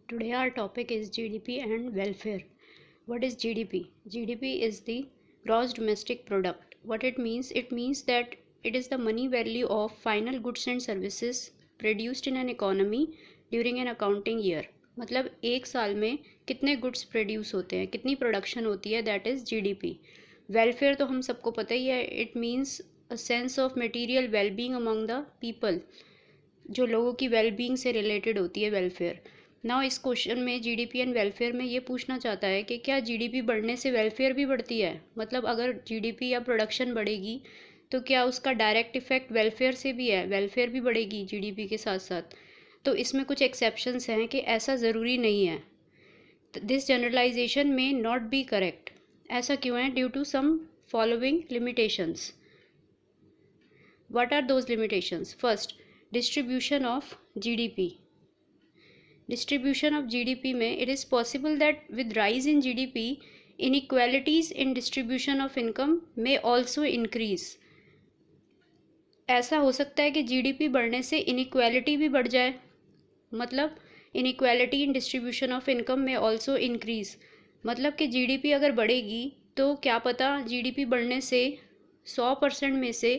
Today our topic is GDP and welfare. What is GDP? GDP is the gross domestic product. What it means that it is the money value of final goods and services produced in an economy during an accounting year. मतलब एक साल में कितने goods produce होते हैं, कितनी production होती है, दैट इज़ GDP. वेलफेयर तो हम सबको पता ही है. It means a sense of material wellbeing among the people, जो लोगों की वेलबींग से रिलेटेड होती है वेलफेयर. नाउ इस क्वेश्चन में जीडीपी एंड वेलफेयर में ये पूछना चाहता है कि क्या जीडीपी बढ़ने से वेलफेयर भी बढ़ती है. मतलब अगर जीडीपी या प्रोडक्शन बढ़ेगी तो क्या उसका डायरेक्ट इफेक्ट वेलफेयर से भी है, वेलफेयर भी बढ़ेगी जीडीपी के साथ साथ. तो इसमें कुछ एक्सेप्शंस हैं कि ऐसा ज़रूरी नहीं है. दिस जनरलाइजेशन में नॉट बी करेक्ट. ऐसा क्यों है? Due to some following limitations. What are those limitations? First, distribution of GDP. Distribution of GDP में it is possible that with rise in GDP inequalities in distribution of income में also increase. ऐसा हो सकता है कि GDP बढ़ने से inequality भी बढ़ जाए. मतलब inequality in distribution of income में ऑल्सो इंक्रीज. मतलब कि जीडीपी अगर बढ़ेगी तो क्या पता जीडीपी बढ़ने से 100% में से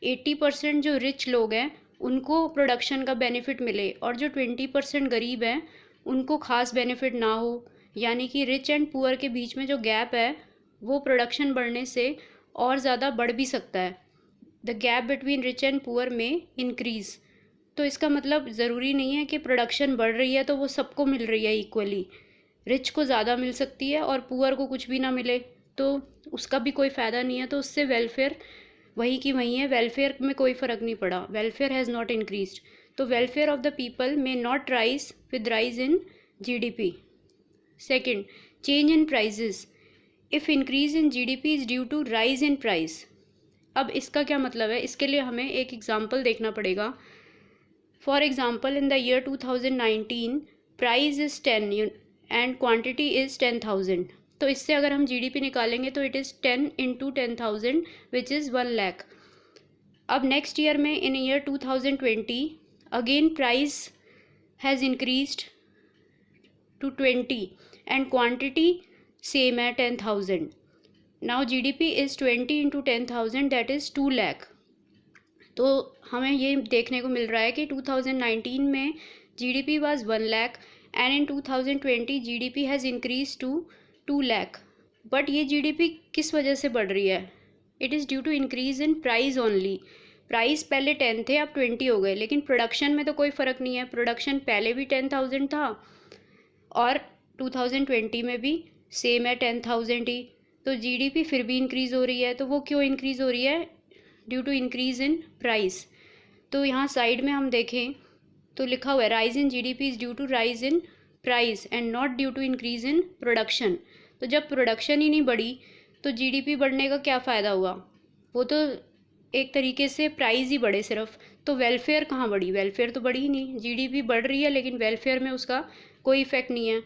80% जो रिच लोग हैं उनको प्रोडक्शन का बेनिफिट मिले और जो 20% गरीब हैं उनको खास बेनिफिट ना हो. यानी कि रिच एंड पुअर के बीच में जो गैप है वो प्रोडक्शन बढ़ने से और ज़्यादा बढ़ भी सकता है. The gap between rich and poor में इंक्रीज़. तो इसका मतलब ज़रूरी नहीं है कि प्रोडक्शन बढ़ रही है तो वो सबको मिल रही है इक्वली. रिच को ज़्यादा मिल सकती है और पुअर को कुछ भी ना मिले तो उसका भी कोई फ़ायदा नहीं है. तो उससे वेलफेयर वही की वही है, वेलफेयर में कोई फ़र्क नहीं पड़ा. Welfare has not increased. तो welfare of the people may not rise with rise in GDP. Second, change in prices. If increase in GDP is due to rise in price. अब इसका क्या मतलब है? इसके लिए हमें एक एग्जांपल देखना पड़ेगा. For example, in the year 2019 price is 10 and quantity is 10,000. तो इससे अगर हम जीडीपी निकालेंगे तो it is 10 into 10,000 which is 1 lakh. अब नेक्स्ट ईयर में in year 2020 again price has increased to 20 and quantity same है 10,000. Now GDP is 20 into 10,000 that is 2 lakh. तो हमें ये देखने को मिल रहा है कि 2019 में GDP was 1 lakh and in 2020 GDP has increase to 2 lakh. But ये जीडीपी किस वजह से बढ़ रही है? It is due to increase in price only. Price पहले 10 थे, अब 20 हो गए, लेकिन प्रोडक्शन में तो कोई फ़र्क नहीं है. प्रोडक्शन पहले भी 10,000 था और 2020 में भी सेम है 10,000 ही. तो जीडीपी फिर भी इंक्रीज़ हो रही है. तो वो क्यों इंक्रीज़ हो रही है? Due to increase in price. तो यहाँ साइड में हम देखें तो लिखा हुआ है rise in GDP is due to rise in price and not due to increase in production. तो जब प्रोडक्शन ही नहीं बढ़ी तो जीडीपी बढ़ने का क्या फ़ायदा हुआ? वो तो एक तरीके से प्राइस ही बढ़े सिर्फ. तो वेलफेयर कहाँ बढ़ी? वेलफेयर तो बढ़ी ही नहीं. जीडीपी बढ़ रही है लेकिन वेलफेयर में उसका कोई इफेक्ट नहीं है.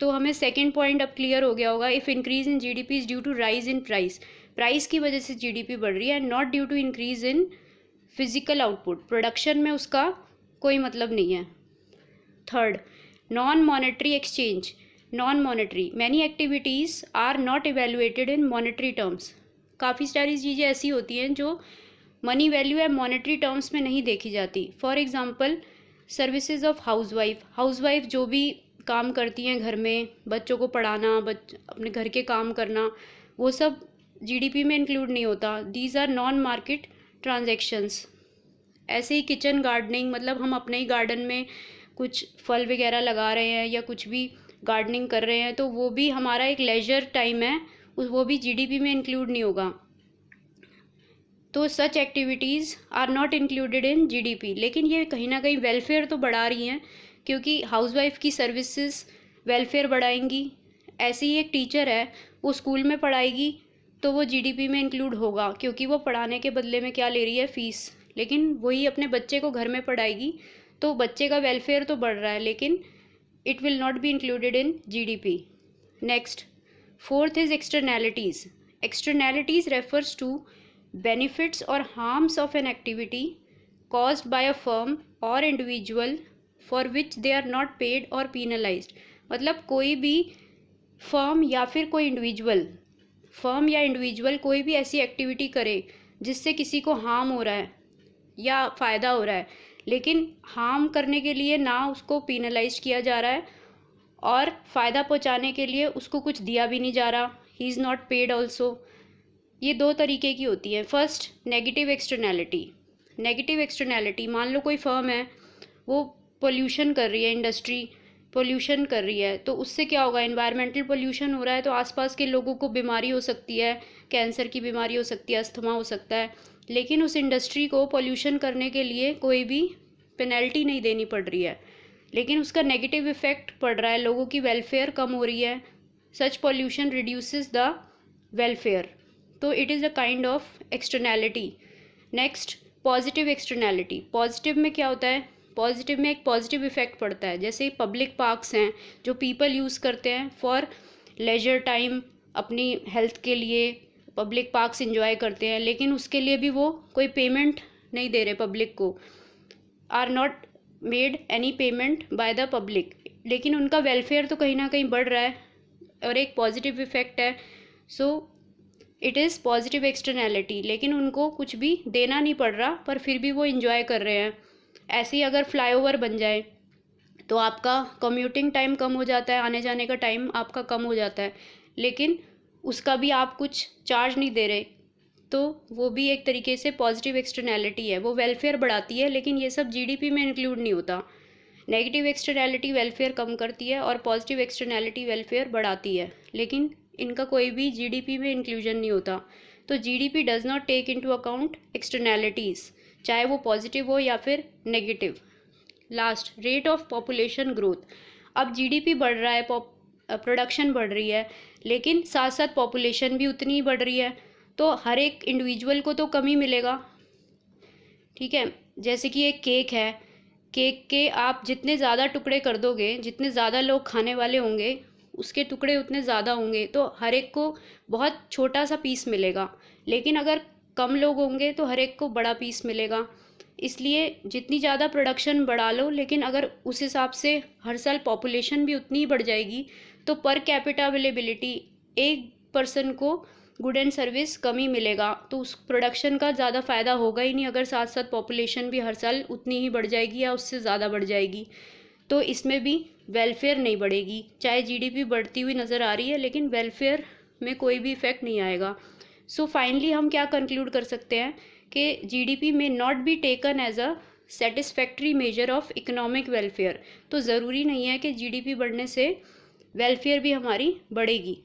तो हमें सेकेंड पॉइंट अब क्लियर हो गया होगा. If increase in GDP is due to rise in price. Price की वजह से जीडीपी बढ़ रही है and not due to increase in physical output. Production में उसका कोई मतलब नहीं है. Third, non monetary exchange. Non monetary many activities are not evaluated in monetary terms. काफ़ी सारी चीज़ें ऐसी होती हैं जो मनी वैल्यू है मॉनेटरी टर्म्स में नहीं देखी जाती. For example, services of housewife. Housewife जो भी काम करती हैं घर में, बच्चों को पढ़ाना, अपने घर के काम करना, वो सब जीडीपी में इंक्लूड नहीं होता. These are non market transactions. ऐसे ही किचन गार्डनिंग, मतलब हम अपने ही गार्डन में कुछ फल वगैरह लगा रहे हैं या कुछ भी गार्डनिंग कर रहे हैं तो वो भी हमारा एक लेजर टाइम है, वो भी जीडीपी में इंक्लूड नहीं होगा. तो such activities are not included in GDP. लेकिन ये कहीं ना कहीं वेलफेयर तो बढ़ा रही हैं क्योंकि हाउसवाइफ की सर्विसेज वेलफेयर बढ़ाएंगी. ऐसे ही एक टीचर है, वो स्कूल में पढ़ाएगी तो वो जीडीपी में इंक्लूड होगा क्योंकि वो पढ़ाने के बदले में क्या ले रही है? फ़ीस. लेकिन वही अपने बच्चे को घर में पढ़ाएगी तो बच्चे का वेलफेयर तो बढ़ रहा है लेकिन it will not be included in GDP. Next, fourth is externalities. Externalities refers to benefits or harms of an activity caused by a firm or individual for which they are not paid और penalised. मतलब कोई भी firm या फिर कोई individual कोई भी ऐसी एक्टिविटी करे जिससे किसी को हार्म हो रहा है या फ़ायदा हो रहा है, लेकिन हार्म करने के लिए ना उसको पीनलाइज किया जा रहा है और फ़ायदा पहुंचाने के लिए उसको कुछ दिया भी नहीं जा रहा, he is not paid also. ये दो तरीके की होती है। First, negative externality. मान लो कोई फर्म है, वो पोल्यूशन कर रही है, इंडस्ट्री पोल्यूशन कर रही है, तो उससे क्या होगा, एनवायरमेंटल पोल्यूशन हो रहा है तो आसपास के लोगों को बीमारी हो सकती है, कैंसर की बीमारी हो सकती है, अस्थमा हो सकता है। लेकिन उस इंडस्ट्री को पोल्यूशन करने के लिए कोई भी पेनल्टी नहीं देनी पड़ रही है, लेकिन उसका नेगेटिव इफेक्ट पड़ रहा है, लोगों की वेलफेयर कम हो रही है। सच पोल्यूशन रिड्यूसेस द वेलफेयर, तो it is a kind of externality. Next, positive externality. Positive में क्या होता है, पॉजिटिव में एक पॉजिटिव इफेक्ट पड़ता है। जैसे पब्लिक पार्क्स हैं जो पीपल यूज़ करते हैं फॉर लेजर टाइम, अपनी हेल्थ के लिए पब्लिक पार्क्स इंजॉय करते हैं, लेकिन उसके लिए भी वो कोई पेमेंट नहीं दे रहे पब्लिक को, are not made any payment by the public, लेकिन उनका वेलफेयर तो कहीं ना कहीं बढ़ रहा है और एक पॉजिटिव इफेक्ट है। So it is positive externality, लेकिन उनको कुछ भी देना नहीं पड़ रहा पर फिर भी वो इंजॉय कर रहे हैं। ऐसे ही अगर फ्लाईओवर बन जाए तो आपका कम्यूटिंग टाइम कम हो जाता है, आने जाने का टाइम आपका कम हो जाता है, लेकिन उसका भी आप कुछ चार्ज नहीं दे रहे, तो वो भी एक तरीके से पॉजिटिव एक्सटर्नैलिटी है। वो वेलफेयर बढ़ाती है, लेकिन ये सब जीडीपी में इंक्लूड नहीं होता। नेगेटिव एक्सटर्नैलिटी वेलफेयर कम करती है और पॉजिटिव एक्सटर्नैलिटी वेलफेयर बढ़ाती है, लेकिन इनका कोई भी जीडीपी में इंक्लूजन नहीं होता। तो GDP does not take into account externalities, चाहे वो पॉजिटिव हो या फिर negative. Last, rate of population growth. अब जीडीपी बढ़ रहा है, प्रोडक्शन बढ़ रही है, लेकिन साथ साथ पॉपुलेशन भी उतनी ही बढ़ रही है, तो हर एक इंडिविजुअल को तो कम ही मिलेगा। ठीक है, जैसे कि एक केक है, केक के आप जितने ज़्यादा टुकड़े कर दोगे, जितने ज़्यादा लोग खाने वाले होंगे उसके टुकड़े उतने ज़्यादा होंगे, तो हर एक को बहुत छोटा सा पीस मिलेगा। लेकिन अगर कम लोग होंगे तो हर एक को बड़ा पीस मिलेगा। इसलिए जितनी ज़्यादा प्रोडक्शन बढ़ा लो, लेकिन अगर उस हिसाब से हर साल पॉपुलेशन भी उतनी ही बढ़ जाएगी, तो पर कैपिटा अवेलेबिलिटी, एक पर्सन को गुड एंड सर्विस कम ही मिलेगा, तो उस प्रोडक्शन का ज़्यादा फ़ायदा होगा ही नहीं। अगर साथ साथ पॉपुलेशन भी हर साल उतनी ही बढ़ जाएगी या उससे ज़्यादा बढ़ जाएगी, तो इसमें भी वेलफेयर नहीं बढ़ेगी। चाहे जीडीपी बढ़ती हुई नज़र आ रही है, लेकिन वेलफेयर में कोई भी इफ़ेक्ट नहीं आएगा। सो फाइनली हम क्या कंक्लूड कर सकते हैं कि जीडीपी में not be taken as a satisfactory measure of economic welfare. तो ज़रूरी नहीं है कि जीडीपी बढ़ने से वेलफेयर भी हमारी बढ़ेगी।